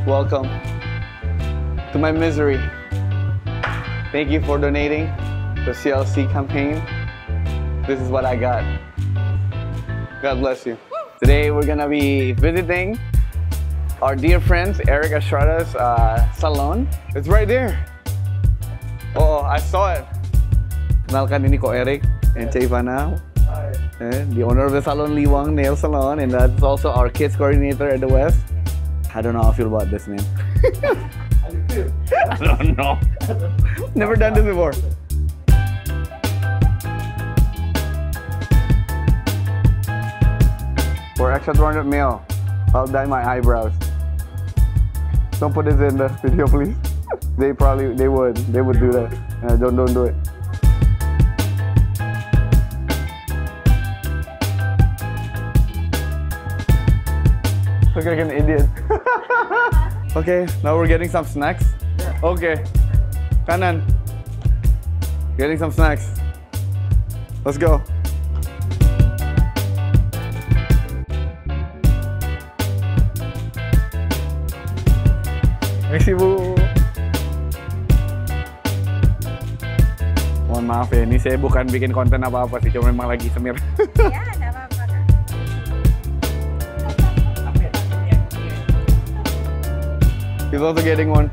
welcome to my misery. Thank you for donating the CLC campaign. This is what I got. God bless you. Today we're gonna be visiting our dear friends Eric Estrada's salon. It's right there. Oh, I saw it. Kenalkan, ini ko Eric and Ivana, the owner of the salon Liwang Nail Salon, and that's also our kids coordinator at the West. I don't know how I feel about this, man. How do you feel? I don't know. Never done this before. For extra 200 mil, I'll dye my eyebrows. Don't put this in the video, please. They would do that. Don't do it. Look like an idiot. Okay, now we're getting some snacks. Yeah. Okay, kanan. Getting some snacks. Let's go. Merci Bu. Mohon maaf ya, ini saya bukan bikin konten apa-apa sih, cuma memang lagi semir. Ya, enggak apa-apa Kak. He's also getting one.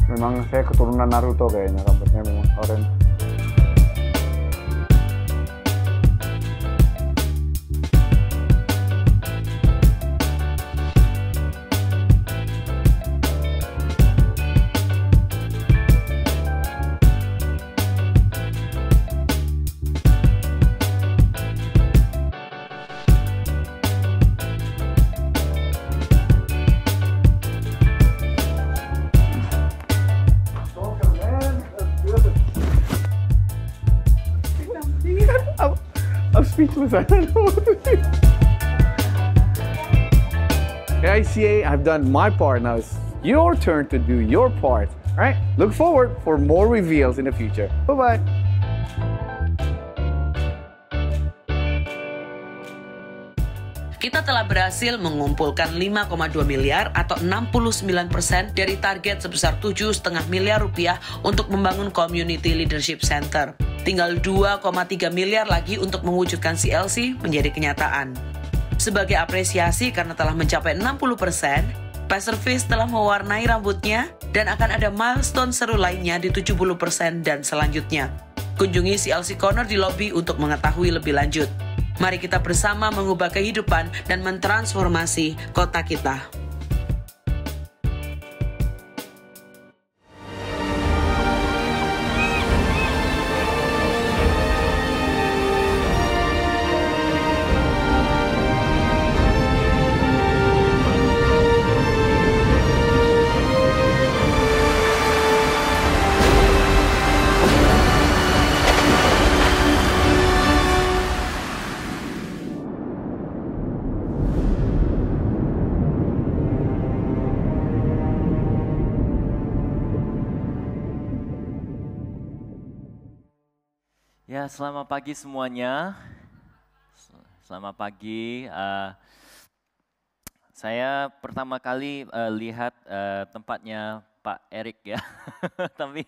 Memang saya keturunan Naruto kayaknya, rambutnya memang orange. I'm speechless. I don't know what to do. ICA, I've done my part. Now it's your turn to do your part. All right? Look forward for more reveals in the future. Bye-bye. Kita telah berhasil mengumpulkan 5,2 miliar atau 69% dari target sebesar 7,5 miliar rupiah untuk membangun Community Leadership Center. Tinggal 2,3 miliar lagi untuk mewujudkan CLC menjadi kenyataan. Sebagai apresiasi karena telah mencapai 60%, Pastor Fish telah mewarnai rambutnya dan akan ada milestone seru lainnya di 70% dan selanjutnya. Kunjungi CLC Corner di lobi untuk mengetahui lebih lanjut. Mari kita bersama mengubah kehidupan dan mentransformasi kota kita. Ya, selamat pagi semuanya. Selamat pagi. Saya pertama kali lihat tempatnya Pak Eric ya. Tapi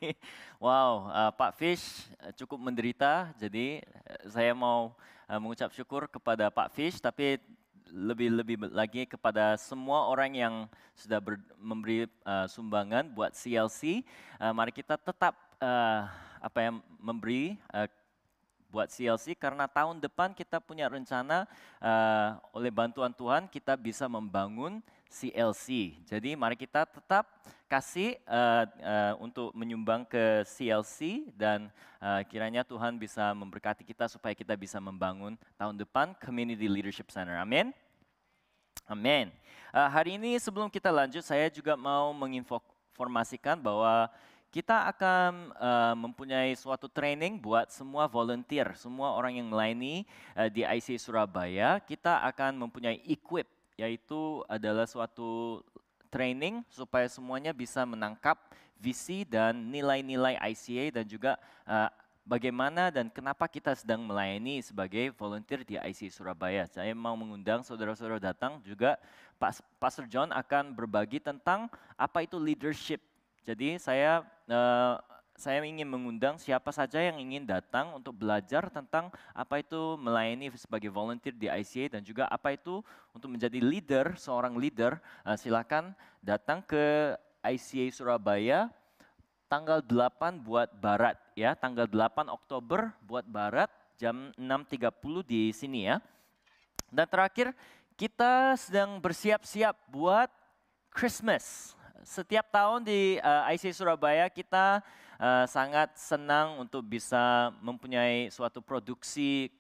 wow, Pak Fish cukup menderita. Jadi saya mau mengucap syukur kepada Pak Fish, tapi lebih lagi kepada semua orang yang sudah memberi sumbangan buat CLC. Mari kita tetap memberi buat CLC karena tahun depan kita punya rencana oleh bantuan Tuhan kita bisa membangun CLC. Jadi mari kita tetap kasih untuk menyumbang ke CLC dan kiranya Tuhan bisa memberkati kita supaya kita bisa membangun tahun depan Community Leadership Center. Amin. Amin. Hari ini sebelum kita lanjut saya juga mau menginformasikan bahwa kita akan mempunyai suatu training buat semua volunteer, semua orang yang melayani di ICA Surabaya. Kita akan mempunyai equip, yaitu adalah suatu training supaya semuanya bisa menangkap visi dan nilai-nilai ICA dan juga bagaimana dan kenapa kita sedang melayani sebagai volunteer di ICA Surabaya. Saya mau mengundang saudara-saudara datang juga. Pastor John akan berbagi tentang apa itu leadership. Jadi saya ingin mengundang siapa saja yang ingin datang untuk belajar tentang apa itu melayani sebagai volunteer di ICA dan juga apa itu untuk menjadi leader, seorang leader. Silakan datang ke ICA Surabaya tanggal 8 buat barat ya, tanggal 8 Oktober buat barat jam 6.30 di sini ya. Dan terakhir kita sedang bersiap-siap buat Christmas. Setiap tahun di ICA Surabaya kita sangat senang untuk bisa mempunyai suatu produksi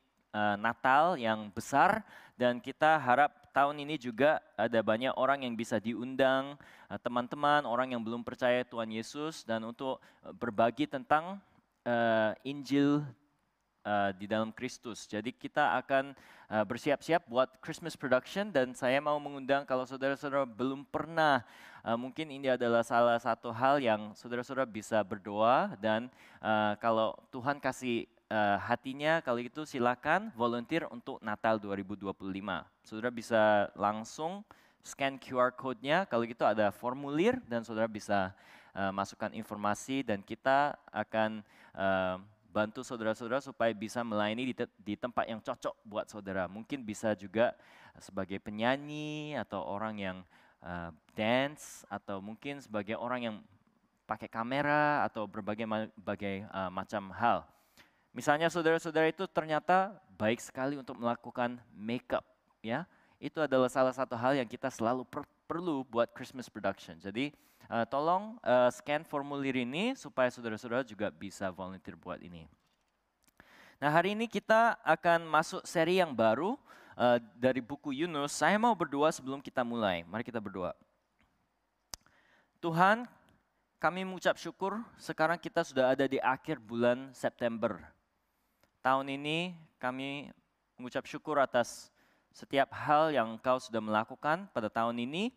Natal yang besar dan kita harap tahun ini juga ada banyak orang yang bisa diundang, teman-teman, orang yang belum percaya Tuhan Yesus dan untuk berbagi tentang Injil di dalam Kristus. Jadi kita akan bersiap-siap buat Christmas production dan saya mau mengundang kalau saudara-saudara belum pernah, mungkin ini adalah salah satu hal yang saudara-saudara bisa berdoa dan kalau Tuhan kasih hatinya, kalau itu silakan volunteer untuk Natal 2025. Saudara bisa langsung scan QR code-nya, kalau gitu ada formulir dan saudara bisa masukkan informasi dan kita akan bantu saudara-saudara supaya bisa melayani di tempat yang cocok buat saudara. Mungkin bisa juga sebagai penyanyi atau orang yang dance atau mungkin sebagai orang yang pakai kamera atau berbagai macam hal. Misalnya saudara-saudara itu ternyata baik sekali untuk melakukan makeup, ya. Itu adalah salah satu hal yang kita selalu perlu buat Christmas production. Jadi tolong scan formulir ini supaya saudara-saudara juga bisa volunteer buat ini. Nah hari ini kita akan masuk seri yang baru dari buku Yunus. Saya mau berdoa sebelum kita mulai. Mari kita berdoa. Tuhan, kami mengucap syukur sekarang kita sudah ada di akhir bulan September. Tahun ini kami mengucap syukur atas setiap hal yang Engkau sudah melakukan pada tahun ini.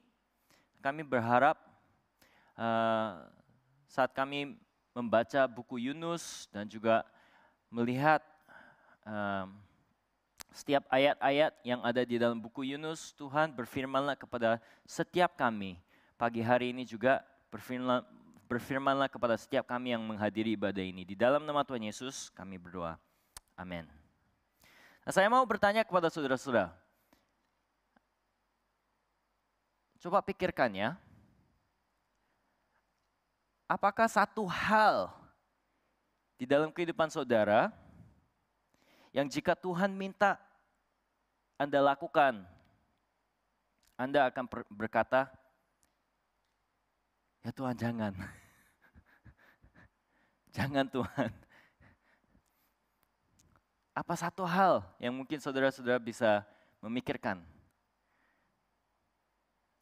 Kami berharap saat kami membaca buku Yunus dan juga melihat setiap ayat-ayat yang ada di dalam buku Yunus, Tuhan berfirmanlah kepada setiap kami. Pagi hari ini juga berfirmanlah kepada setiap kami yang menghadiri ibadah ini. Di dalam nama Tuhan Yesus kami berdoa. Amin. Nah, saya mau bertanya kepada saudara-saudara. Coba pikirkan ya. Apakah satu hal di dalam kehidupan saudara yang jika Tuhan minta Anda lakukan, Anda akan berkata, ya Tuhan jangan. Jangan Tuhan. Apa satu hal yang mungkin saudara-saudara bisa memikirkan?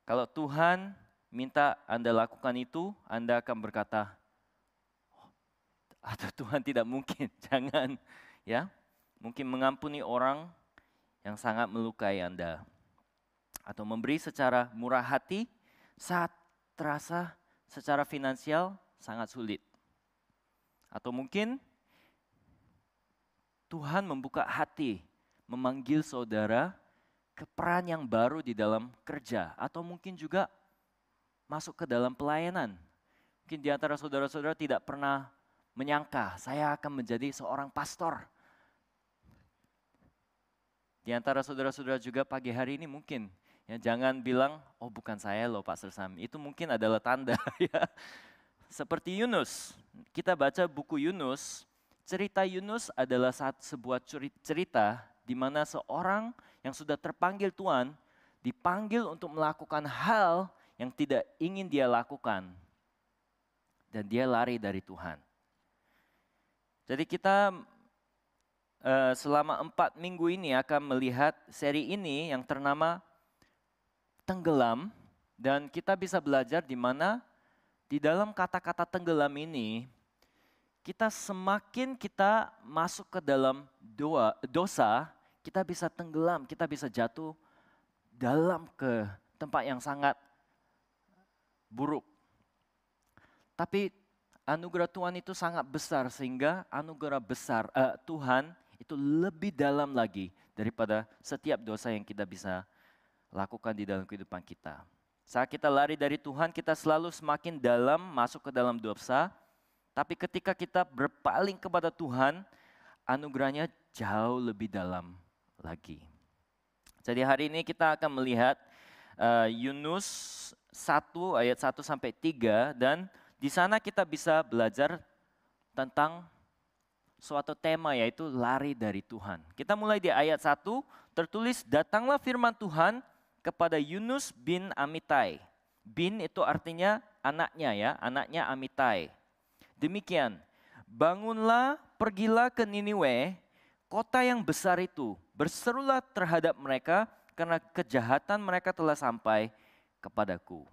Kalau Tuhan minta Anda lakukan itu, Anda akan berkata, atau Tuhan tidak mungkin, jangan. Ya, mungkin mengampuni orang yang sangat melukai Anda. Atau memberi secara murah hati saat terasa secara finansial sangat sulit. Atau mungkin Tuhan membuka hati, memanggil saudara ke peran yang baru di dalam kerja. Atau mungkin juga masuk ke dalam pelayanan. Mungkin di antara saudara-saudara tidak pernah menyangka, saya akan menjadi seorang pastor. Di antara saudara-saudara juga pagi hari ini mungkin, ya, jangan bilang, oh bukan saya loh Pastor Sam. Itu mungkin adalah tanda. Ya. Seperti Yunus, kita baca buku Yunus. Cerita Yunus adalah sebuah cerita di mana seorang yang sudah terpanggil Tuhan dipanggil untuk melakukan hal yang tidak ingin dia lakukan. Dan dia lari dari Tuhan. Jadi kita selama 4 minggu ini akan melihat seri ini yang ternama Tenggelam. Dan kita bisa belajar di mana di dalam kata-kata tenggelam ini, kita semakin kita masuk ke dalam dosa, kita bisa tenggelam, kita bisa jatuh dalam ke tempat yang sangat buruk. Tapi anugerah Tuhan itu sangat besar sehingga anugerah besar Tuhan itu lebih dalam lagi daripada setiap dosa yang kita bisa lakukan di dalam kehidupan kita. Saat kita lari dari Tuhan, kita selalu semakin dalam masuk ke dalam dosa. Tapi ketika kita berpaling kepada Tuhan, anugerahnya jauh lebih dalam lagi. Jadi hari ini kita akan melihat Yunus 1 ayat 1 sampai 3 dan di sana kita bisa belajar tentang suatu tema yaitu lari dari Tuhan. Kita mulai di ayat 1, tertulis, datanglah firman Tuhan kepada Yunus bin Amittai. Bin itu artinya anaknya ya, anaknya Amittai. Demikian, bangunlah, pergilah ke Niniwe, kota yang besar itu, berserulah terhadap mereka karena kejahatan mereka telah sampai kepadaku.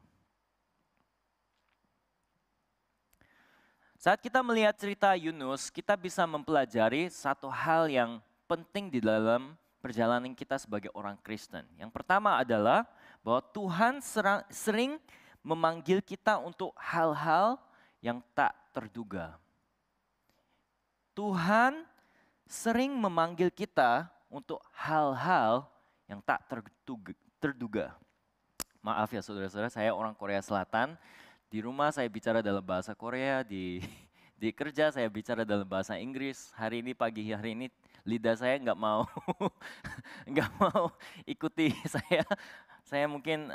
Saat kita melihat cerita Yunus, kita bisa mempelajari satu hal yang penting di dalam perjalanan kita sebagai orang Kristen. Yang pertama adalah bahwa Tuhan sering memanggil kita untuk hal-hal yang tak terduga. Tuhan sering memanggil kita untuk hal-hal yang tak terduga. Maaf ya saudara-saudara, saya orang Korea Selatan. Di rumah saya bicara dalam bahasa Korea, di kerja saya bicara dalam bahasa Inggris. Hari ini pagi hari ini lidah saya nggak mau ikuti saya. Saya mungkin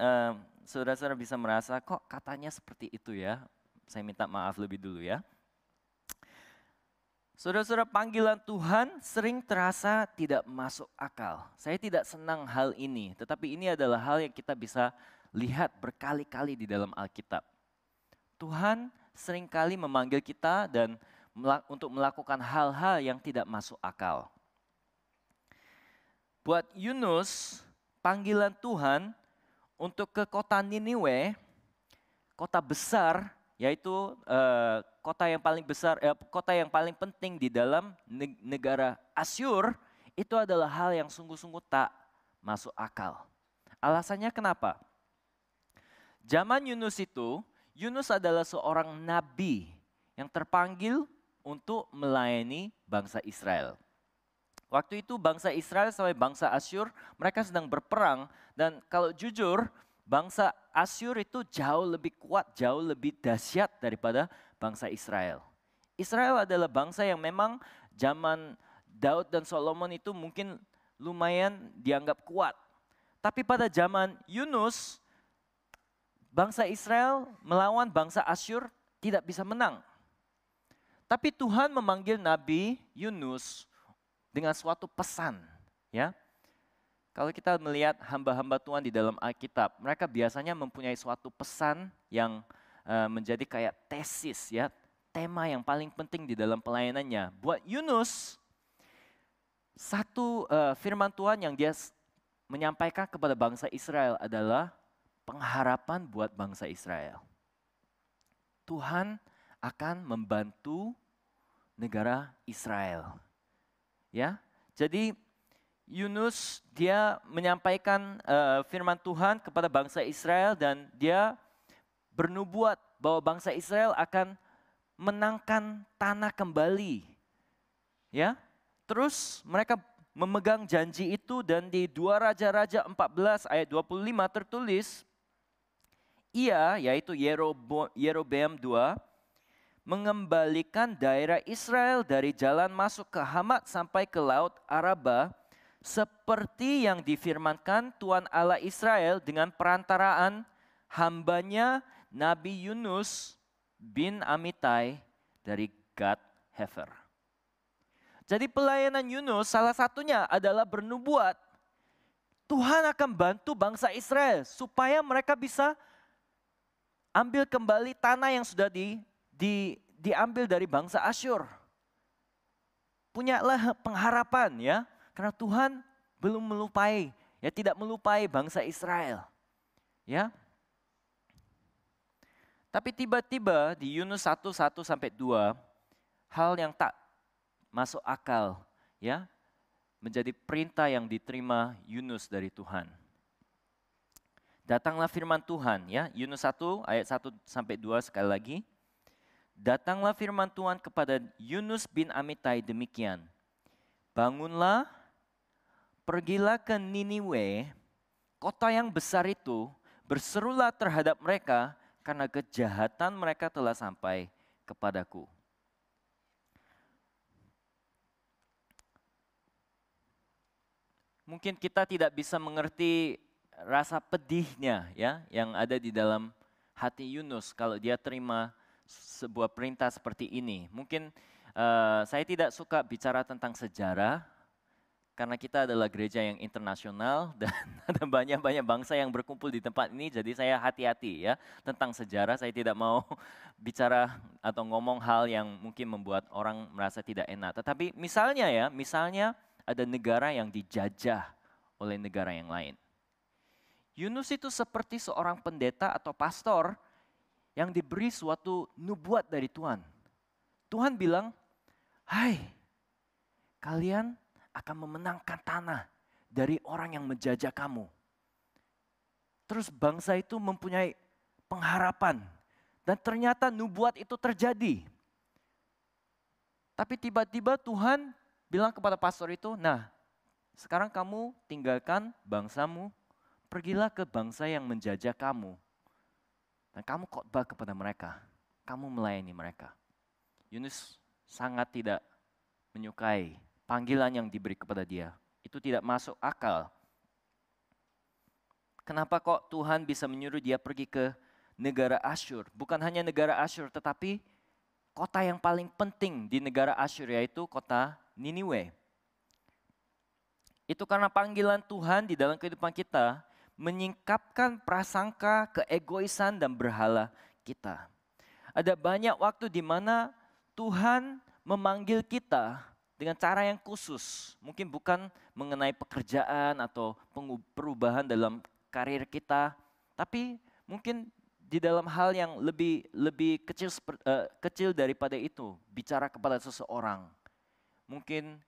saudara-saudara bisa merasa kok katanya seperti itu ya. Saya minta maaf lebih dulu ya. Saudara-saudara, panggilan Tuhan sering terasa tidak masuk akal. Saya tidak senang hal ini, tetapi ini adalah hal yang kita bisa lihat berkali-kali di dalam Alkitab. Tuhan seringkali memanggil kita dan untuk melakukan hal-hal yang tidak masuk akal. Buat Yunus, panggilan Tuhan untuk ke kota Niniwe, kota besar, yaitu kota yang paling besar, kota yang paling penting di dalam negara Asyur, itu adalah hal yang sungguh-sungguh tak masuk akal. Alasannya kenapa? Zaman Yunus itu, Yunus adalah seorang nabi yang terpanggil untuk melayani bangsa Israel. Waktu itu bangsa Israel sampai bangsa Asyur, mereka sedang berperang dan kalau jujur, bangsa Asyur itu jauh lebih kuat, jauh lebih dahsyat daripada bangsa Israel. Israel adalah bangsa yang memang zaman Daud dan Solomon itu mungkin lumayan dianggap kuat. Tapi pada zaman Yunus, bangsa Israel melawan bangsa Asyur tidak bisa menang. Tapi Tuhan memanggil Nabi Yunus dengan suatu pesan. Ya. Kalau kita melihat hamba-hamba Tuhan di dalam Alkitab, mereka biasanya mempunyai suatu pesan yang menjadi kayak tesis, ya, tema yang paling penting di dalam pelayanannya. Buat Yunus, satu firman Tuhan yang dia menyampaikan kepada bangsa Israel adalah pengharapan buat bangsa Israel. Tuhan akan membantu negara Israel. Ya, jadi Yunus dia menyampaikan firman Tuhan kepada bangsa Israel dan dia bernubuat bahwa bangsa Israel akan menangkan tanah kembali. Ya, terus mereka memegang janji itu dan di 2 Raja-Raja 14 ayat 25 tertulis, ia yaitu Yerobeam II mengembalikan daerah Israel dari jalan masuk ke Hamat sampai ke Laut Araba seperti yang difirmankan Tuhan Allah Israel dengan perantaraan hambanya Nabi Yunus bin Amittai dari Gad Hefer. Jadi pelayanan Yunus salah satunya adalah bernubuat. Tuhan akan bantu bangsa Israel supaya mereka bisa ambil kembali tanah yang sudah diambil dari bangsa Asyur. Punyalah pengharapan ya, karena Tuhan belum melupai, ya tidak melupai bangsa Israel. Ya. Tapi tiba-tiba di Yunus 1:1-2 hal yang tak masuk akal ya menjadi perintah yang diterima Yunus dari Tuhan. Datanglah firman Tuhan ya, Yunus 1 ayat 1-2 sekali lagi. datanglah firman Tuhan kepada Yunus bin Amittai demikian. Bangunlah, pergilah ke Niniwe, kota yang besar itu, berserulah terhadap mereka karena kejahatan mereka telah sampai kepadaku. Mungkin kita tidak bisa mengerti rasa pedihnya ya yang ada di dalam hati Yunus kalau dia terima sebuah perintah seperti ini. Mungkin saya tidak suka bicara tentang sejarah karena kita adalah gereja yang internasional dan ada banyak bangsa yang berkumpul di tempat ini, jadi saya hati-hati ya tentang sejarah. Saya tidak mau bicara atau ngomong hal yang mungkin membuat orang merasa tidak enak. Tetapi misalnya ada negara yang dijajah oleh negara yang lain. Yunus itu seperti seorang pendeta atau pastor yang diberi suatu nubuat dari Tuhan. Tuhan bilang, hai, kalian akan memenangkan tanah dari orang yang menjajah kamu. Terus bangsa itu mempunyai pengharapan. Dan ternyata nubuat itu terjadi. Tapi tiba-tiba Tuhan bilang kepada pastor itu, nah sekarang kamu tinggalkan bangsamu, pergilah ke bangsa yang menjajah kamu. Dan kamu khotbah kepada mereka, kamu melayani mereka. Yunus sangat tidak menyukai panggilan yang diberi kepada dia. Itu tidak masuk akal. Kenapa kok Tuhan bisa menyuruh dia pergi ke negara Asyur? Bukan hanya negara Asyur, tetapi kota yang paling penting di negara Asyur, yaitu kota Niniwe. Itu karena panggilan Tuhan di dalam kehidupan kita menyingkapkan prasangka, keegoisan, dan berhala kita. Ada banyak waktu di mana Tuhan memanggil kita dengan cara yang khusus. Mungkin bukan mengenai pekerjaan atau perubahan dalam karir kita, tapi mungkin di dalam hal yang lebih kecil daripada itu, bicara kepada seseorang. Mungkin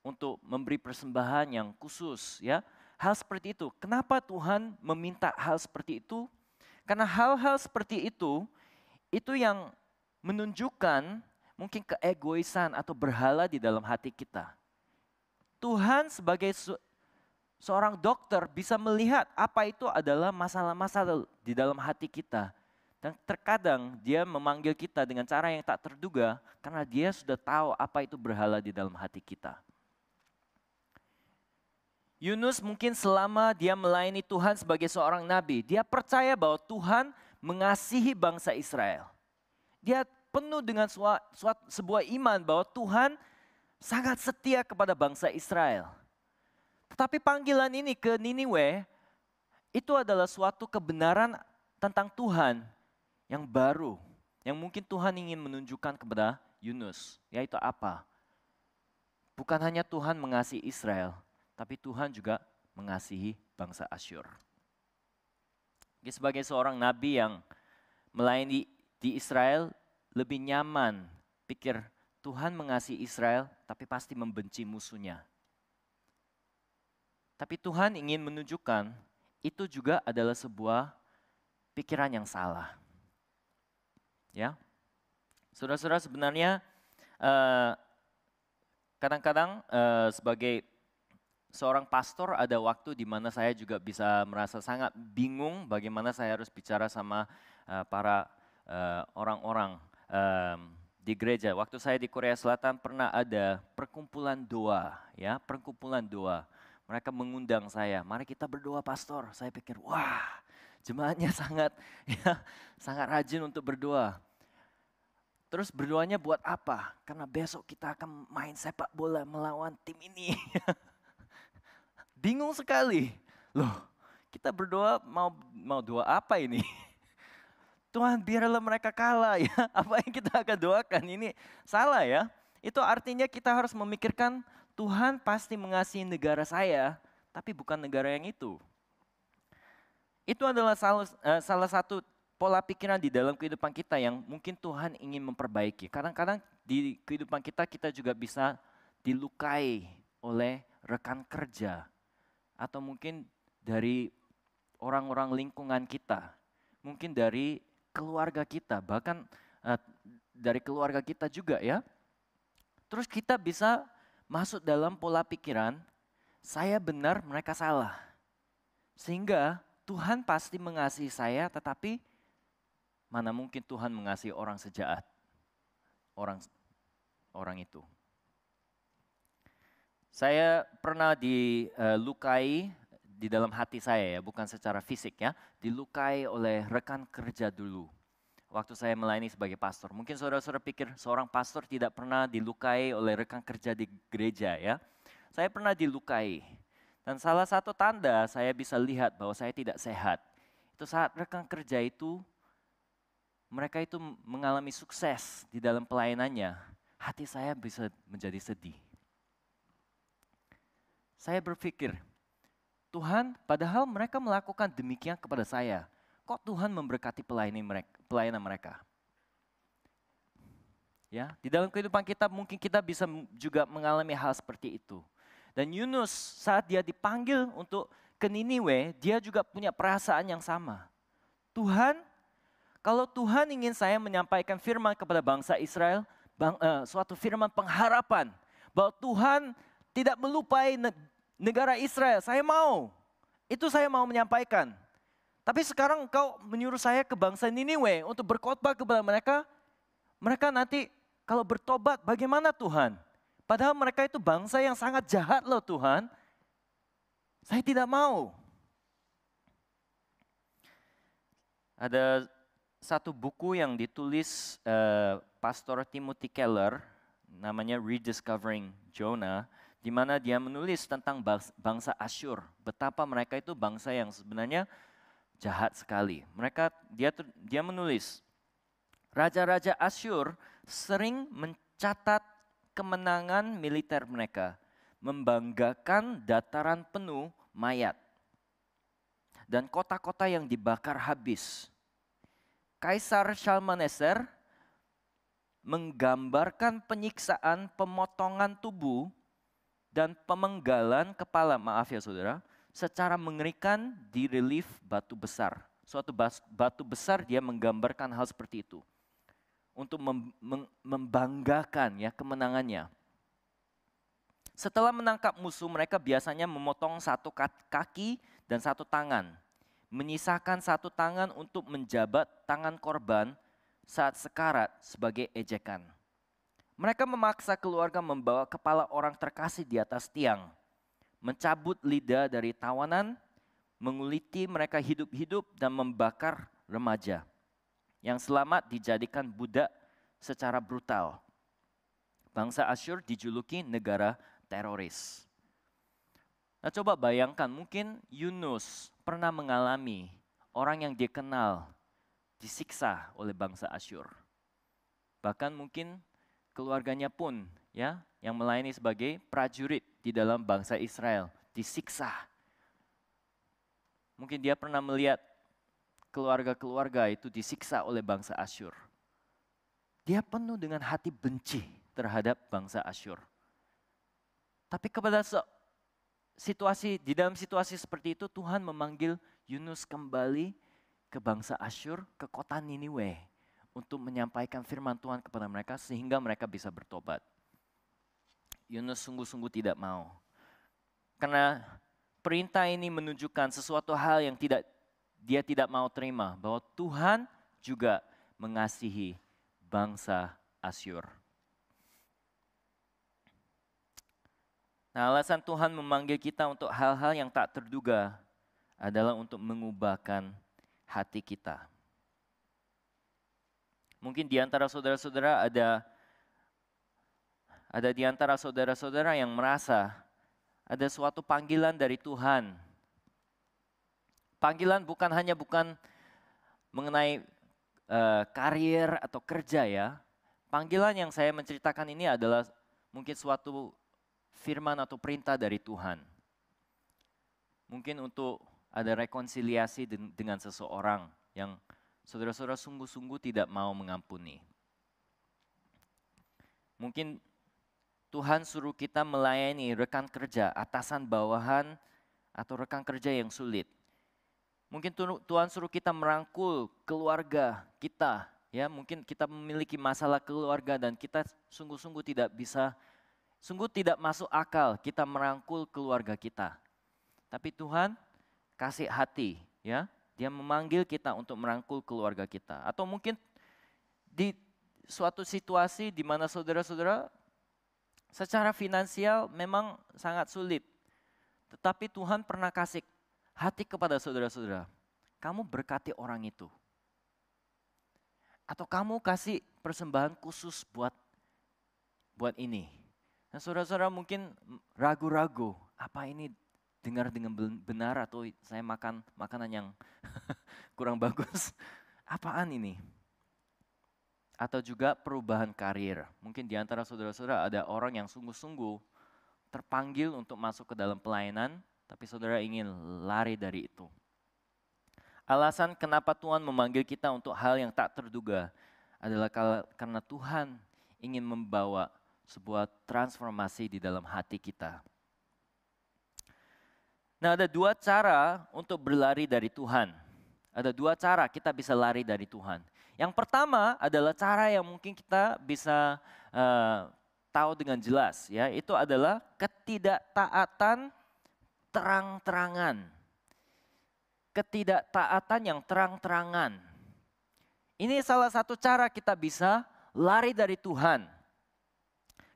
untuk memberi persembahan yang khusus, ya. Hal seperti itu. Kenapa Tuhan meminta hal seperti itu? Karena hal-hal seperti itu yang menunjukkan mungkin keegoisan atau berhala di dalam hati kita. Tuhan sebagai seorang dokter bisa melihat apa itu adalah masalah-masalah di dalam hati kita. Dan terkadang dia memanggil kita dengan cara yang tak terduga karena dia sudah tahu apa itu berhala di dalam hati kita. Yunus mungkin selama dia melayani Tuhan sebagai seorang nabi, dia percaya bahwa Tuhan mengasihi bangsa Israel. Dia penuh dengan sebuah iman bahwa Tuhan sangat setia kepada bangsa Israel. Tetapi panggilan ini ke Niniwe, itu adalah suatu kebenaran tentang Tuhan yang baru, yang mungkin Tuhan ingin menunjukkan kepada Yunus. Yaitu apa? Bukan hanya Tuhan mengasihi Israel, tapi Tuhan juga mengasihi bangsa Asyur. Sebagai seorang nabi yang melayani di Israel, lebih nyaman pikir Tuhan mengasihi Israel, tapi pasti membenci musuhnya. Tapi Tuhan ingin menunjukkan itu juga adalah sebuah pikiran yang salah. Ya, saudara-saudara, sebenarnya kadang-kadang sebagai seorang pastor ada waktu di mana saya juga bisa merasa sangat bingung bagaimana saya harus bicara sama para orang-orang di gereja. Waktu saya di Korea Selatan pernah ada perkumpulan doa, ya, perkumpulan doa. Mereka mengundang saya, mari kita berdoa pastor. Saya pikir, wah, jemaatnya sangat rajin untuk berdoa. Terus berdoanya buat apa? Karena besok kita akan main sepak bola melawan tim ini. Bingung sekali. Loh, kita berdoa mau doa apa ini? Tuhan biarlah mereka kalah ya. Apa yang kita akan doakan ini salah ya. Itu artinya kita harus memikirkan Tuhan pasti mengasihi negara saya, tapi bukan negara yang itu. Itu adalah salah satu pola pikiran di dalam kehidupan kita yang mungkin Tuhan ingin memperbaiki. Kadang-kadang di kehidupan kita juga bisa dilukai oleh rekan kerja. Atau mungkin dari orang-orang lingkungan kita, mungkin dari keluarga kita, bahkan dari keluarga kita juga ya. Terus kita bisa masuk dalam pola pikiran, saya benar, mereka salah. Sehingga Tuhan pasti mengasihi saya, tetapi mana mungkin Tuhan mengasihi orang sejahat, orang itu. Saya pernah dilukai di dalam hati saya ya, bukan secara fisik ya, dilukai oleh rekan kerja dulu. Waktu saya melayani sebagai pastor. Mungkin saudara-saudara pikir seorang pastor tidak pernah dilukai oleh rekan kerja di gereja ya. Saya pernah dilukai. Dan salah satu tanda saya bisa lihat bahwa saya tidak sehat. Itu saat rekan kerja itu, mereka itu mengalami sukses di dalam pelayanannya. Hati saya bisa menjadi sedih. Saya berpikir, Tuhan padahal mereka melakukan demikian kepada saya. Kok Tuhan memberkati pelayanan mereka? Ya, di dalam kehidupan kita mungkin kita bisa juga mengalami hal seperti itu. Dan Yunus saat dia dipanggil untuk ke Niniwe, dia juga punya perasaan yang sama. Tuhan, kalau Tuhan ingin saya menyampaikan firman kepada bangsa Israel, suatu firman pengharapan, bahwa Tuhan tidak melupai negara Israel, saya mau. Itu saya mau menyampaikan. Tapi sekarang engkau menyuruh saya ke bangsa Niniwe untuk berkhotbah kepada mereka. Mereka nanti kalau bertobat bagaimana Tuhan? Padahal mereka itu bangsa yang sangat jahat loh Tuhan. Saya tidak mau. Ada satu buku yang ditulis Pastor Timothy Keller, namanya Rediscovering Jonah, di mana dia menulis tentang bangsa Asyur. Betapa mereka itu bangsa yang sebenarnya jahat sekali. Dia menulis, raja-raja Asyur sering mencatat kemenangan militer mereka, membanggakan dataran penuh mayat dan kota-kota yang dibakar habis. Kaisar Shalmaneser menggambarkan penyiksaan pemotongan tubuh dan pemenggalan kepala, maaf ya saudara, secara mengerikan di relief batu besar. Suatu batu besar dia menggambarkan hal seperti itu. Untuk membanggakan ya kemenangannya. Setelah menangkap musuh, mereka biasanya memotong satu kaki dan satu tangan. Menyisakan satu tangan untuk menjabat tangan korban saat sekarat sebagai ejekan. Mereka memaksa keluarga membawa kepala orang terkasih di atas tiang, mencabut lidah dari tawanan, menguliti mereka hidup-hidup dan membakar remaja. Yang selamat dijadikan budak secara brutal. Bangsa Asyur dijuluki negara teroris. Nah coba bayangkan, mungkin Yunus pernah mengalami orang yang dia kenal disiksa oleh bangsa Asyur. Bahkan mungkin keluarganya pun ya yang melayani sebagai prajurit di dalam bangsa Israel disiksa. Mungkin dia pernah melihat keluarga-keluarga itu disiksa oleh bangsa Asyur. Dia penuh dengan hati benci terhadap bangsa Asyur. Tapi di dalam situasi seperti itu Tuhan memanggil Yunus kembali ke bangsa Asyur, ke kota Niniwe untuk menyampaikan firman Tuhan kepada mereka sehingga mereka bisa bertobat. Yunus sungguh-sungguh tidak mau. Karena perintah ini menunjukkan sesuatu hal yang dia tidak mau terima, bahwa Tuhan juga mengasihi bangsa Asyur. Nah, alasan Tuhan memanggil kita untuk hal-hal yang tak terduga adalah untuk mengubahkan hati kita. Mungkin di antara saudara-saudara ada di antara saudara-saudara yang merasa ada suatu panggilan dari Tuhan. Panggilan bukan mengenai karir atau kerja ya. Panggilan yang saya menceritakan ini adalah mungkin suatu firman atau perintah dari Tuhan. Mungkin untuk ada rekonsiliasi dengan seseorang yang saudara-saudara sungguh-sungguh tidak mau mengampuni. Mungkin Tuhan suruh kita melayani rekan kerja, atasan bawahan, atau rekan kerja yang sulit. Mungkin Tuhan suruh kita merangkul keluarga kita ya mungkin kita memiliki masalah keluarga dan kita sungguh-sungguh tidak masuk akal kita merangkul keluarga kita. Tapi Tuhan kasih hati, ya. Dia memanggil kita untuk merangkul keluarga kita. Atau mungkin di suatu situasi di mana saudara-saudara secara finansial memang sangat sulit. Tetapi Tuhan pernah kasih hati kepada saudara-saudara. Kamu berkati orang itu. Atau kamu kasih persembahan khusus buat ini. Nah, saudara-saudara mungkin ragu-ragu, apa ini dengar dengan benar atau saya makan makanan yang kurang bagus. Apaan ini? Atau juga perubahan karir. Mungkin di antara saudara-saudara ada orang yang sungguh-sungguh terpanggil untuk masuk ke dalam pelayanan, tapi saudara ingin lari dari itu. Alasan kenapa Tuhan memanggil kita untuk hal yang tak terduga adalah karena Tuhan ingin membawa sebuah transformasi di dalam hati kita. Nah, ada dua cara untuk berlari dari Tuhan. Ada dua cara kita bisa lari dari Tuhan. Yang pertama adalah cara yang mungkin kita bisa tahu dengan jelas, ya. Itu adalah ketidaktaatan terang-terangan. Ketidaktaatan yang terang-terangan. Ini salah satu cara kita bisa lari dari Tuhan.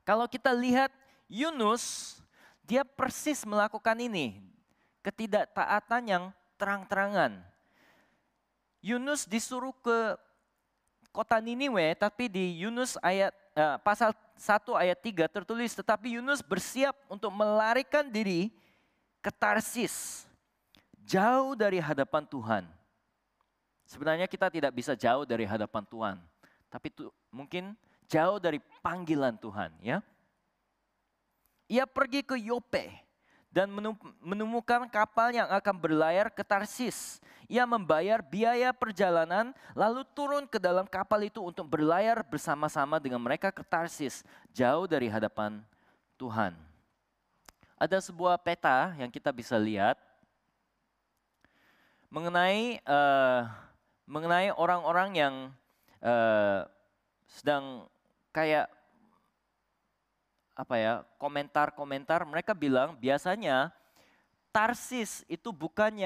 Kalau kita lihat Yunus, dia persis melakukan ini. Ketidaktaatan yang terang-terangan. Yunus disuruh ke kota Niniwe, tapi di Yunus pasal 1 ayat 3 tertulis, tetapi Yunus bersiap untuk melarikan diri ke Tarsis, jauh dari hadapan Tuhan. Sebenarnya kita tidak bisa jauh dari hadapan Tuhan, tapi mungkin jauh dari panggilan Tuhan, ya. Ia pergi ke Yope dan menemukan kapal yang akan berlayar ke Tarsis. Ia membayar biaya perjalanan lalu turun ke dalam kapal itu untuk berlayar bersama-sama dengan mereka ke Tarsis, jauh dari hadapan Tuhan. Ada sebuah peta yang kita bisa lihat mengenai orang-orang yang sedang kayak komentar-komentar. Mereka bilang biasanya Tarsis itu bukan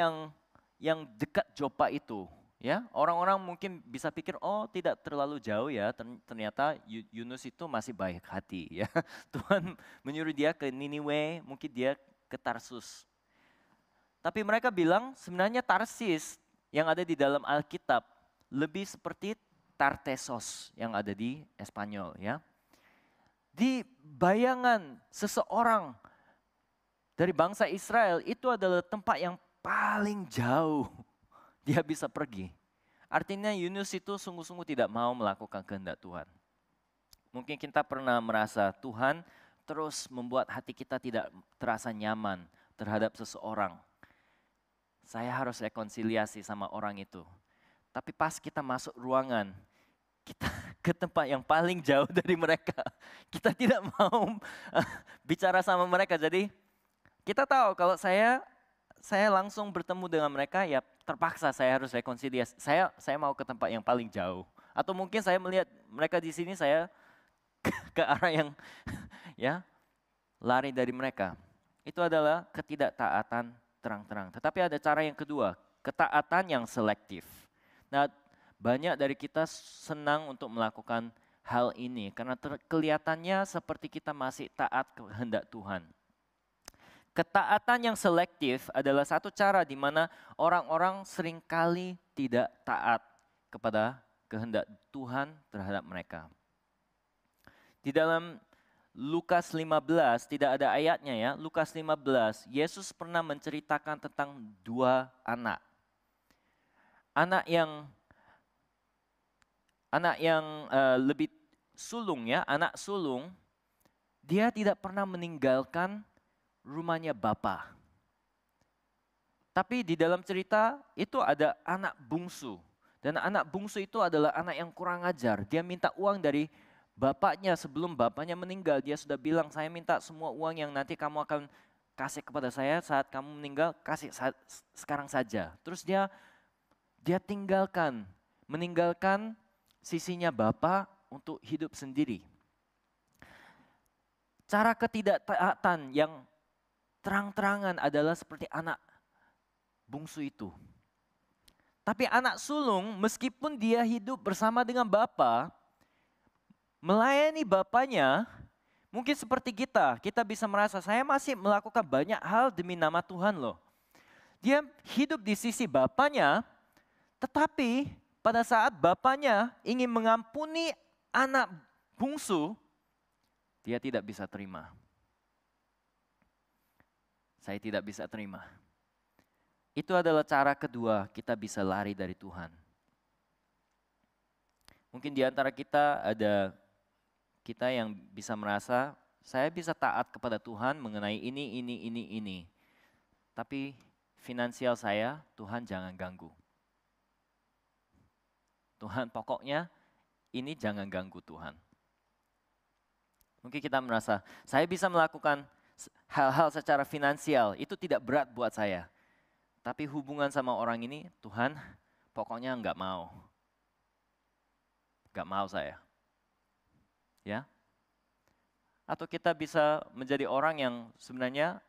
yang dekat Jopa itu, ya. Orang-orang mungkin bisa pikir, oh tidak terlalu jauh ya. Ternyata Yunus itu masih baik hati, ya. Tuhan menyuruh dia ke Niniwe, mungkin dia ke Tarsus. Tapi mereka bilang sebenarnya Tarsis yang ada di dalam Alkitab lebih seperti Tartessos yang ada di Espanyol, ya. Di bayangan seseorang dari bangsa Israel itu adalah tempat yang paling jauh dia bisa pergi. Artinya Yunus itu sungguh-sungguh tidak mau melakukan kehendak Tuhan. Mungkin kita pernah merasa Tuhan terus membuat hati kita tidak terasa nyaman terhadap seseorang. Saya harus rekonsiliasi sama orang itu. Tapi pas kita masuk ruangan, kita ke tempat yang paling jauh dari mereka. Kita tidak mau bicara sama mereka. Jadi kita tahu kalau saya langsung bertemu dengan mereka, ya terpaksa saya harus rekonsiliasi. Saya mau ke tempat yang paling jauh. Atau mungkin saya melihat mereka di sini, saya ke arah yang ya lari dari mereka. Itu adalah ketidaktaatan terang-terang. Tetapi ada cara yang kedua, ketaatan yang selektif. Nah, banyak dari kita senang untuk melakukan hal ini karena kelihatannya seperti kita masih taat kehendak Tuhan. Ketaatan yang selektif adalah satu cara di mana orang-orang seringkali tidak taat kepada kehendak Tuhan terhadap mereka. Di dalam Lukas 15, tidak ada ayatnya ya, Lukas 15, Yesus pernah menceritakan tentang dua anak. Anak yang lebih sulung ya, anak sulung, dia tidak pernah meninggalkan rumahnya bapa. Tapi di dalam cerita itu ada anak bungsu. Dan anak bungsu itu adalah anak yang kurang ajar. Dia minta uang dari bapaknya sebelum bapaknya meninggal. Dia sudah bilang, saya minta semua uang yang nanti kamu akan kasih kepada saya saat kamu meninggal, kasih sekarang saja. Terus dia meninggalkan sisinya Bapa untuk hidup sendiri. Cara ketidaktaatan yang terang-terangan adalah seperti anak bungsu itu. Tapi anak sulung meskipun dia hidup bersama dengan Bapa, melayani Bapanya, mungkin seperti kita bisa merasa saya masih melakukan banyak hal demi nama Tuhan loh. Dia hidup di sisi Bapanya, tetapi pada saat Bapanya ingin mengampuni anak bungsu, dia tidak bisa terima. Saya tidak bisa terima. Itu adalah cara kedua kita bisa lari dari Tuhan. Mungkin di antara kita ada kita yang bisa merasa, saya bisa taat kepada Tuhan mengenai ini. Tapi finansial saya, Tuhan jangan ganggu. Tuhan pokoknya ini jangan ganggu Tuhan. Mungkin kita merasa, saya bisa melakukan hal-hal secara finansial, itu tidak berat buat saya. Tapi hubungan sama orang ini, Tuhan pokoknya enggak mau. Enggak mau saya. Ya. Atau kita bisa menjadi orang yang sebenarnya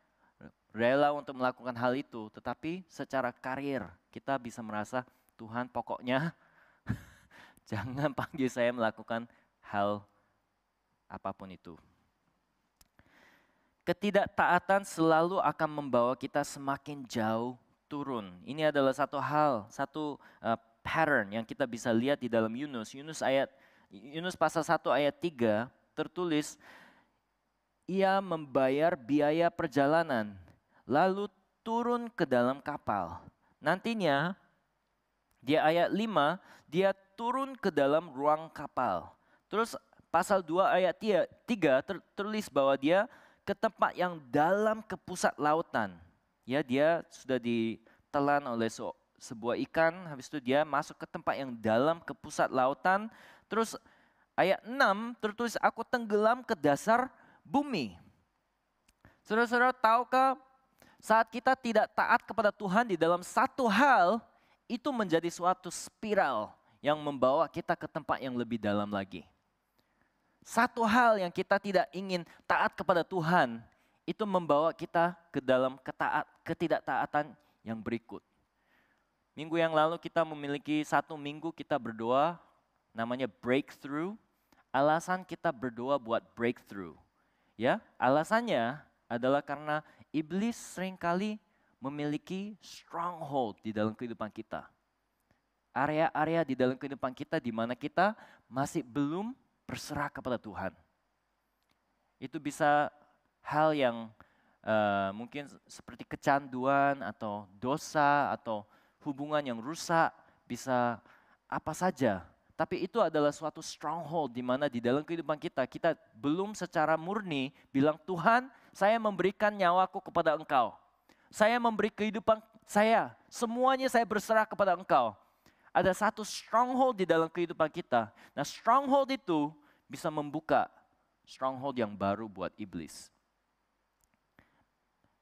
rela untuk melakukan hal itu, tetapi secara karir kita bisa merasa, Tuhan pokoknya jangan panggil saya melakukan hal apapun itu. Ketidaktaatan selalu akan membawa kita semakin jauh turun. Ini adalah satu pattern yang kita bisa lihat di dalam Yunus. Yunus pasal 1 ayat 3 tertulis, ia membayar biaya perjalanan, lalu turun ke dalam kapal. Nantinya, di ayat 5, dia turun ke dalam ruang kapal. Terus pasal 2 ayat 3 tertulis bahwa dia ke tempat yang dalam ke pusat lautan. Ya, dia sudah ditelan oleh sebuah ikan, habis itu dia masuk ke tempat yang dalam ke pusat lautan. Terus ayat 6 tertulis, aku tenggelam ke dasar bumi. Saudara-saudara, tahukah saat kita tidak taat kepada Tuhan di dalam satu hal, itu menjadi suatu spiral yang membawa kita ke tempat yang lebih dalam lagi. Satu hal yang kita tidak ingin taat kepada Tuhan, itu membawa kita ke dalam ketidaktaatan yang berikut. Minggu yang lalu kita memiliki 1 minggu kita berdoa, namanya breakthrough. Alasan kita berdoa buat breakthrough, ya, alasannya adalah karena iblis seringkali memiliki stronghold di dalam kehidupan kita. Area-area di dalam kehidupan kita di mana kita masih belum berserah kepada Tuhan. Itu bisa hal yang mungkin seperti kecanduan atau dosa atau hubungan yang rusak, bisa apa saja. Tapi itu adalah suatu stronghold di mana di dalam kehidupan kita belum secara murni bilang, Tuhan, saya memberikan nyawaku kepada Engkau. Saya memberi kehidupan saya, semuanya saya berserah kepada Engkau. Ada satu stronghold di dalam kehidupan kita. Nah, stronghold itu bisa membuka stronghold yang baru buat iblis.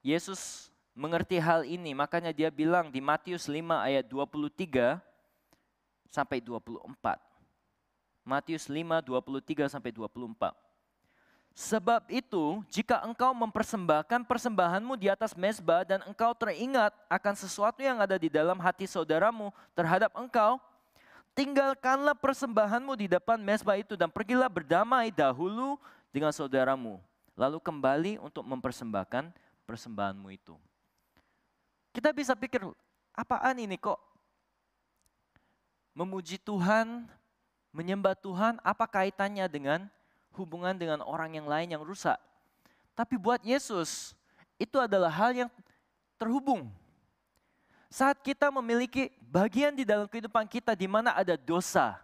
Yesus mengerti hal ini, makanya dia bilang di Matius 5 ayat 23 sampai 24. Matius 5, 23 sampai 24. Sebab itu, jika engkau mempersembahkan persembahanmu di atas mezbah dan engkau teringat akan sesuatu yang ada di dalam hati saudaramu terhadap engkau, tinggalkanlah persembahanmu di depan mezbah itu dan pergilah berdamai dahulu dengan saudaramu. Lalu kembali untuk mempersembahkan persembahanmu itu. Kita bisa pikir, apaan ini kok? Memuji Tuhan, menyembah Tuhan, apa kaitannya dengan hubungan dengan orang yang lain yang rusak? Tapi buat Yesus, itu adalah hal yang terhubung. Saat kita memiliki bagian di dalam kehidupan kita di mana ada dosa,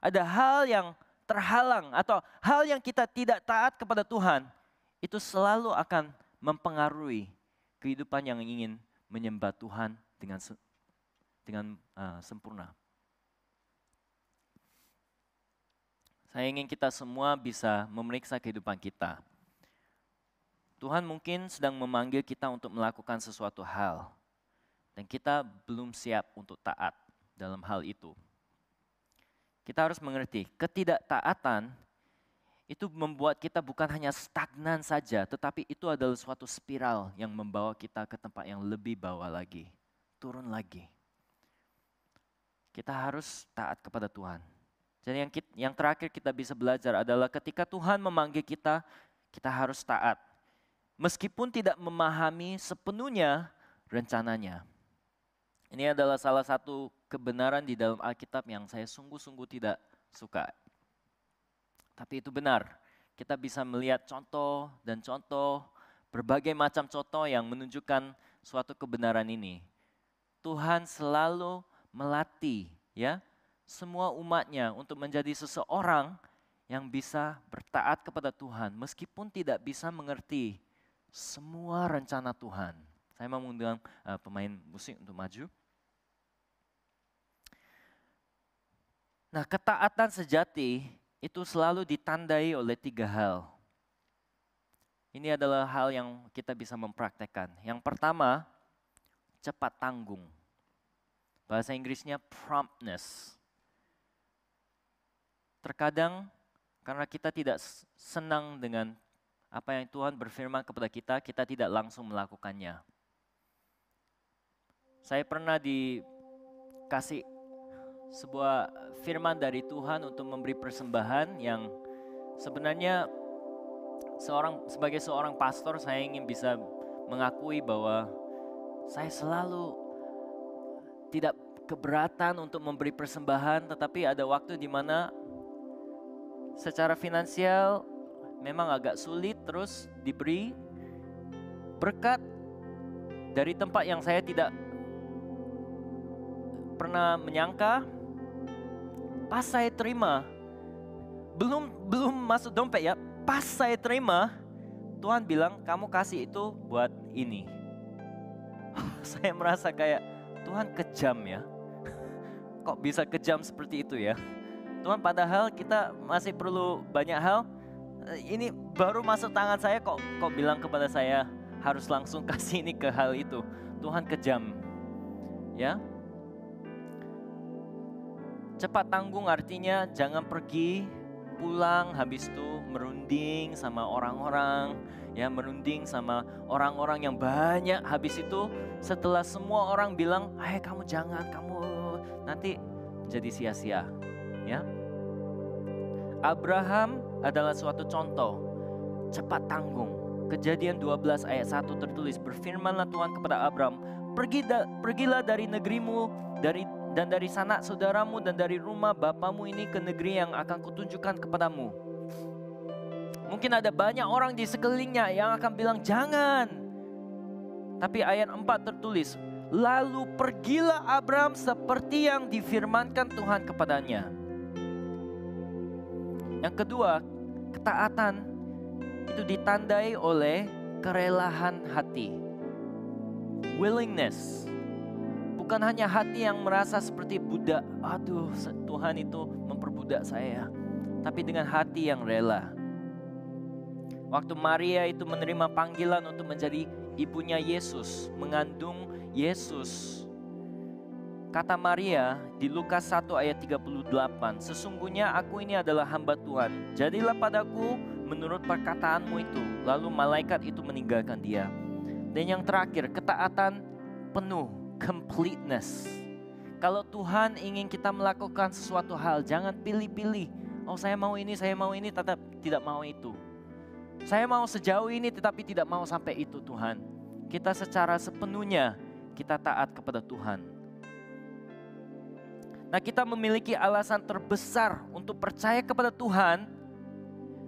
ada hal yang terhalang atau hal yang kita tidak taat kepada Tuhan, itu selalu akan mempengaruhi kehidupan yang ingin menyembah Tuhan dengan sempurna. Saya ingin kita semua bisa memeriksa kehidupan kita. Tuhan mungkin sedang memanggil kita untuk melakukan sesuatu hal. Dan kita belum siap untuk taat dalam hal itu. kita harus mengerti, ketidaktaatan itu membuat kita bukan hanya stagnan saja, tetapi itu adalah suatu spiral yang membawa kita ke tempat yang lebih bawah lagi, turun lagi. Kita harus taat kepada Tuhan. Jadi yang terakhir kita bisa belajar adalah ketika Tuhan memanggil kita, kita harus taat. Meskipun tidak memahami sepenuhnya rencananya. Ini adalah salah satu kebenaran di dalam Alkitab yang saya sungguh-sungguh tidak suka. Tapi itu benar. Kita bisa melihat contoh dan contoh, berbagai macam contoh yang menunjukkan suatu kebenaran ini. Tuhan selalu melatih ya semua umatnya untuk menjadi seseorang yang bisa bertaat kepada Tuhan meskipun tidak bisa mengerti semua rencana Tuhan. Saya mau mengundang pemain musik untuk maju. Nah, ketaatan sejati itu selalu ditandai oleh 3 hal. Ini adalah hal yang kita bisa mempraktekkan. Yang pertama, cepat tanggung. Bahasa Inggrisnya promptness. Terkadang karena kita tidak senang dengan apa yang Tuhan berfirman kepada kita, kita tidak langsung melakukannya. Saya pernah dikasih sebuah firman dari Tuhan untuk memberi persembahan yang sebenarnya sebagai seorang pastor saya ingin bisa mengakui bahwa saya selalu tidak keberatan untuk memberi persembahan, tetapi ada waktu di mana secara finansial memang agak sulit terus diberi berkat dari tempat yang saya tidak pernah menyangka. Pas saya terima, belum masuk dompet ya, pas saya terima, Tuhan bilang kamu kasih itu buat ini. Saya merasa kayak Tuhan kejam ya. Kok bisa kejam seperti itu ya? Tuhan, padahal kita masih perlu banyak hal. Ini baru masuk tangan saya kok bilang kepada saya harus langsung kasih ini ke hal itu. Tuhan kejam. Ya. Cepat tanggung artinya jangan pergi pulang habis itu merunding sama orang-orang, ya merunding sama orang-orang yang banyak, habis itu setelah semua orang bilang, kamu jangan, kamu nanti jadi sia-sia, ya. Abraham adalah suatu contoh cepat tanggung. Kejadian 12 ayat 1 tertulis, berfirmanlah Tuhan kepada Abraham, pergilah dari negerimu, dan dari sanak saudaramu dan dari rumah bapamu ini ke negeri yang akan kutunjukkan kepadamu. Mungkin ada banyak orang di sekelilingnya yang akan bilang jangan. Tapi ayat 4 tertulis, lalu pergilah Abraham seperti yang difirmankan Tuhan kepadanya. Yang kedua, ketaatan itu ditandai oleh kerelaan hati. Willingness. Bukan hanya hati yang merasa seperti budak, aduh Tuhan itu memperbudak saya. Tapi dengan hati yang rela. Waktu Maria itu menerima panggilan untuk menjadi ibunya Yesus, mengandung Yesus. Kata Maria di Lukas 1 ayat 38, sesungguhnya aku ini adalah hamba Tuhan, jadilah padaku menurut perkataanmu itu. Lalu malaikat itu meninggalkan dia. Dan yang terakhir, ketaatan penuh, completeness. Kalau Tuhan ingin kita melakukan sesuatu hal, jangan pilih-pilih. Oh saya mau ini, tetap tidak mau itu. Saya mau sejauh ini tetapi tidak mau sampai itu Tuhan. Kita secara sepenuhnya kita taat kepada Tuhan. Nah, kita memiliki alasan terbesar untuk percaya kepada Tuhan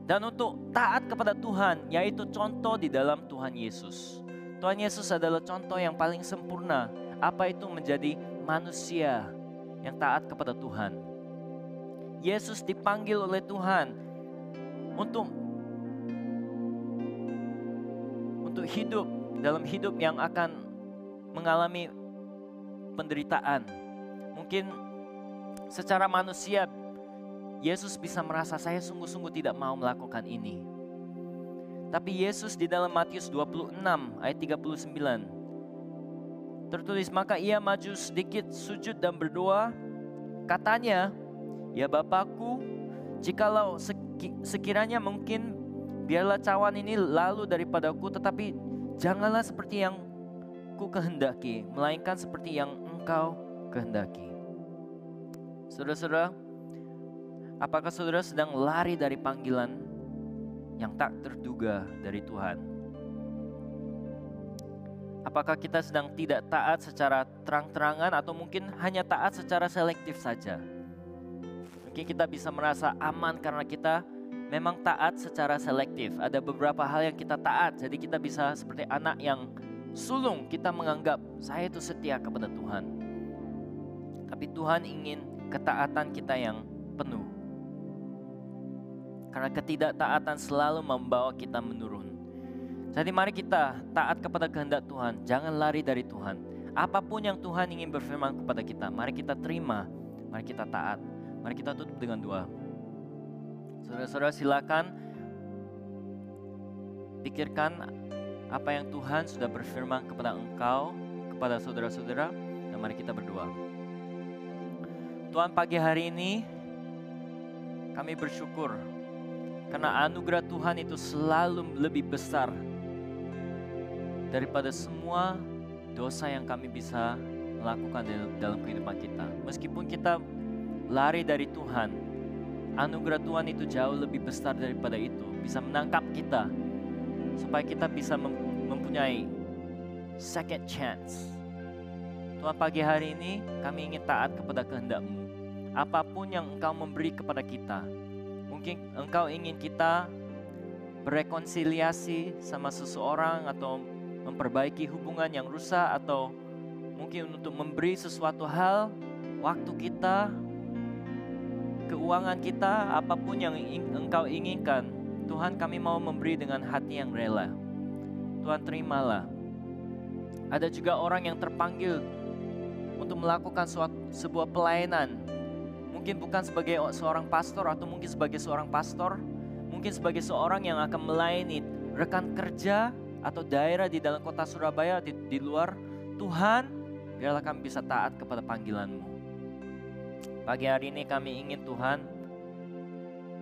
dan untuk taat kepada Tuhan, yaitu contoh di dalam Tuhan Yesus. Tuhan Yesus adalah contoh yang paling sempurna. Apa itu menjadi manusia yang taat kepada Tuhan. Yesus dipanggil oleh Tuhan untuk hidup dalam hidup yang akan mengalami penderitaan. Mungkin secara manusia Yesus bisa merasa saya sungguh-sungguh tidak mau melakukan ini. Tapi Yesus di dalam Matius 26 ayat 39 tertulis, maka ia maju sedikit sujud dan berdoa. Katanya, Ya Bapakku, jikalau sekiranya mungkin, biarlah cawan ini lalu daripadaku, tetapi janganlah seperti yang ku kehendaki, melainkan seperti yang Engkau kehendaki. Saudara-saudara, apakah saudara sedang lari dari panggilan yang tak terduga dari Tuhan? Apakah kita sedang tidak taat secara terang-terangan atau mungkin hanya taat secara selektif saja? Mungkin kita bisa merasa aman karena kita memang taat secara selektif. Ada beberapa hal yang kita taat, jadi kita bisa seperti anak yang sulung, kita menganggap saya itu setia kepada Tuhan. Tapi Tuhan ingin ketaatan kita yang penuh. Karena ketidaktaatan selalu membawa kita menurun. Jadi mari kita taat kepada kehendak Tuhan, jangan lari dari Tuhan. Apapun yang Tuhan ingin berfirman kepada kita, mari kita terima, mari kita taat. Mari kita tutup dengan doa. Saudara-saudara, silakan pikirkan apa yang Tuhan sudah berfirman kepada engkau, kepada saudara-saudara, dan mari kita berdoa. Tuhan, pagi hari ini kami bersyukur karena anugerah Tuhan itu selalu lebih besar daripada semua dosa yang kami bisa melakukan dalam kehidupan kita. Meskipun kita lari dari Tuhan, anugerah Tuhan itu jauh lebih besar daripada itu, bisa menangkap kita supaya kita bisa mempunyai second chance. Tuhan, pagi hari ini kami ingin taat kepada kehendak-Mu. Apapun yang Engkau memberi kepada kita, mungkin Engkau ingin kita berekonsiliasi sama seseorang atau memperbaiki hubungan yang rusak, atau mungkin untuk memberi sesuatu hal, waktu kita, keuangan kita, apapun yang Engkau inginkan. Tuhan, kami mau memberi dengan hati yang rela. Tuhan, terimalah. Ada juga orang yang terpanggil untuk melakukan sebuah pelayanan. Mungkin bukan sebagai seorang pastor, atau mungkin sebagai seorang pastor, mungkin sebagai seorang yang akan melayani rekan kerja atau daerah di dalam kota Surabaya, di luar. Tuhan, biarlah kami bisa taat kepada panggilan-Mu. Pagi hari ini kami ingin Tuhan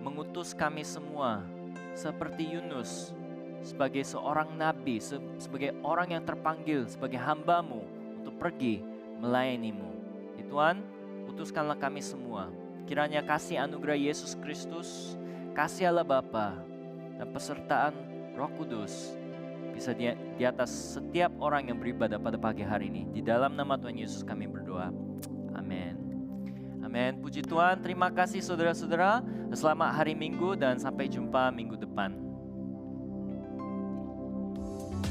mengutus kami semua seperti Yunus, sebagai seorang nabi, sebagai orang yang terpanggil, sebagai hamba-Mu untuk pergi melayani-Mu. Tuhan, utuskanlah kami semua. Kiranya kasih anugerah Yesus Kristus, kasih Allah Bapa, dan pesertaan Roh Kudus bisa di atas setiap orang yang beribadah pada pagi hari ini. Di dalam nama Tuhan Yesus kami berdoa. Amin. Amin. Puji Tuhan. Terima kasih saudara-saudara. Selamat hari Minggu dan sampai jumpa minggu depan.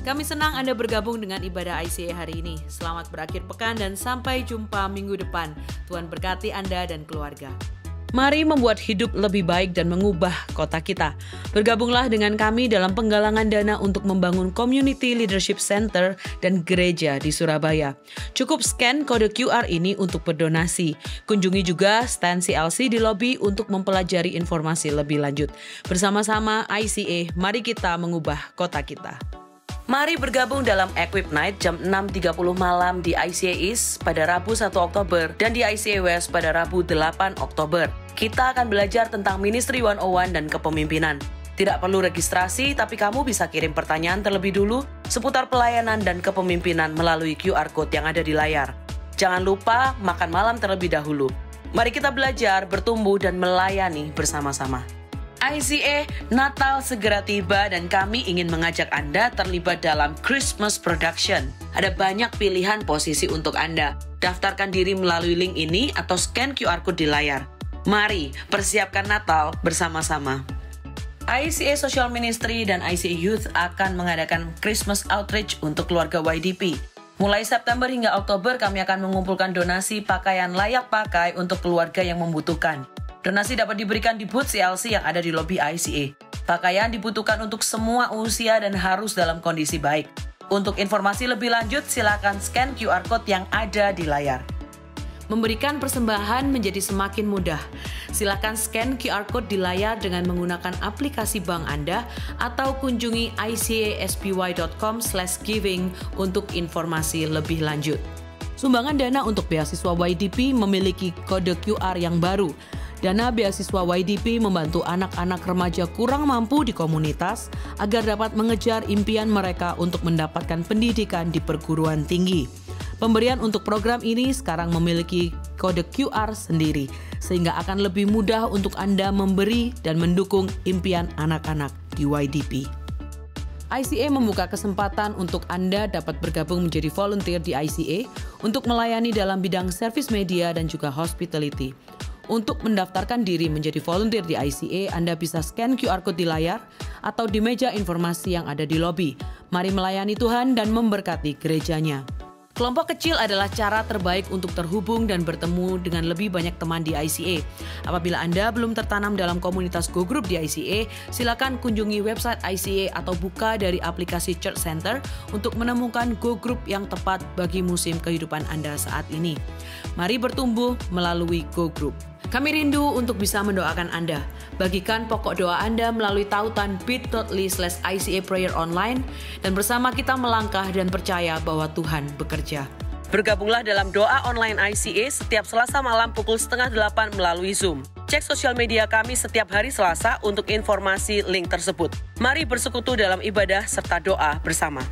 Kami senang Anda bergabung dengan ibadah ICA hari ini. Selamat berakhir pekan dan sampai jumpa minggu depan. Tuhan berkati Anda dan keluarga. Mari membuat hidup lebih baik dan mengubah kota kita. Bergabunglah dengan kami dalam penggalangan dana untuk membangun Community Leadership Center dan gereja di Surabaya. Cukup scan kode QR ini untuk berdonasi. Kunjungi juga stand CLC di lobi untuk mempelajari informasi lebih lanjut. Bersama-sama ICA, mari kita mengubah kota kita. Mari bergabung dalam Equip Night jam 6.30 malam di ICA East pada Rabu 1 Oktober dan di ICA West pada Rabu 8 Oktober. Kita akan belajar tentang Ministry 101 dan kepemimpinan. Tidak perlu registrasi, tapi kamu bisa kirim pertanyaan terlebih dulu seputar pelayanan dan kepemimpinan melalui QR Code yang ada di layar. Jangan lupa makan malam terlebih dahulu. Mari kita belajar, bertumbuh, dan melayani bersama-sama. ICA, Natal segera tiba dan kami ingin mengajak Anda terlibat dalam Christmas Production. Ada banyak pilihan posisi untuk Anda. Daftarkan diri melalui link ini atau scan QR Code di layar. Mari persiapkan Natal bersama-sama. ICA Social Ministry dan ICA Youth akan mengadakan Christmas Outreach untuk keluarga YDP. Mulai September hingga Oktober kami akan mengumpulkan donasi pakaian layak pakai untuk keluarga yang membutuhkan. Donasi dapat diberikan di booth CLC yang ada di lobi ICA. Pakaian dibutuhkan untuk semua usia dan harus dalam kondisi baik. Untuk informasi lebih lanjut, silakan scan QR Code yang ada di layar. Memberikan persembahan menjadi semakin mudah. Silakan scan QR Code di layar dengan menggunakan aplikasi bank Anda atau kunjungi icaspy.com/giving untuk informasi lebih lanjut. Sumbangan dana untuk beasiswa YDP memiliki kode QR yang baru. Dana beasiswa YDP membantu anak-anak remaja kurang mampu di komunitas agar dapat mengejar impian mereka untuk mendapatkan pendidikan di perguruan tinggi. Pemberian untuk program ini sekarang memiliki kode QR sendiri, sehingga akan lebih mudah untuk Anda memberi dan mendukung impian anak-anak di YDP. ICA membuka kesempatan untuk Anda dapat bergabung menjadi volunteer di ICA untuk melayani dalam bidang service media dan juga hospitality. Untuk mendaftarkan diri menjadi volunteer di ICA, Anda bisa scan QR code di layar atau di meja informasi yang ada di lobi. Mari melayani Tuhan dan memberkati gerejanya. Kelompok kecil adalah cara terbaik untuk terhubung dan bertemu dengan lebih banyak teman di ICA. Apabila Anda belum tertanam dalam komunitas Go Group di ICA, silakan kunjungi website ICA atau buka dari aplikasi Church Center untuk menemukan Go Group yang tepat bagi musim kehidupan Anda saat ini. Mari bertumbuh melalui Go Group. Kami rindu untuk bisa mendoakan Anda. Bagikan pokok doa Anda melalui tautan bit.ly/ICA Prayer Online dan bersama kita melangkah dan percaya bahwa Tuhan bekerja. Bergabunglah dalam doa online ICA setiap Selasa malam pukul 7:30 melalui Zoom. Cek sosial media kami setiap hari Selasa untuk informasi link tersebut. Mari bersekutu dalam ibadah serta doa bersama.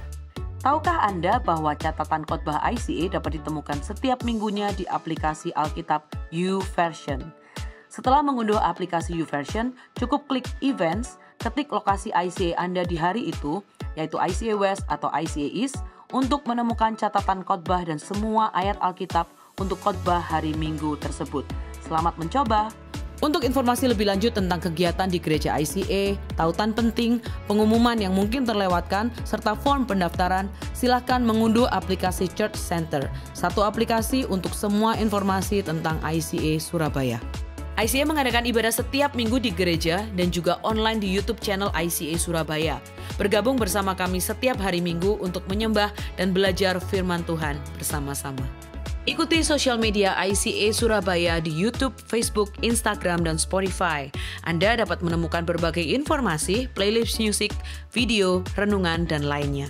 Tahukah Anda bahwa catatan khotbah ICA dapat ditemukan setiap minggunya di aplikasi Alkitab YouVersion? Setelah mengunduh aplikasi YouVersion, cukup klik Events, ketik lokasi ICA Anda di hari itu, yaitu ICA West atau ICA East, untuk menemukan catatan khotbah dan semua ayat Alkitab untuk khotbah hari Minggu tersebut. Selamat mencoba! Untuk informasi lebih lanjut tentang kegiatan di gereja ICA, tautan penting, pengumuman yang mungkin terlewatkan, serta form pendaftaran, silakan mengunduh aplikasi Church Center, satu aplikasi untuk semua informasi tentang ICA Surabaya. ICA mengadakan ibadah setiap minggu di gereja dan juga online di YouTube channel ICA Surabaya. Bergabung bersama kami setiap hari Minggu untuk menyembah dan belajar firman Tuhan bersama-sama. Ikuti sosial media ICA Surabaya di YouTube, Facebook, Instagram, dan Spotify. Anda dapat menemukan berbagai informasi, playlist musik, video, renungan, dan lainnya.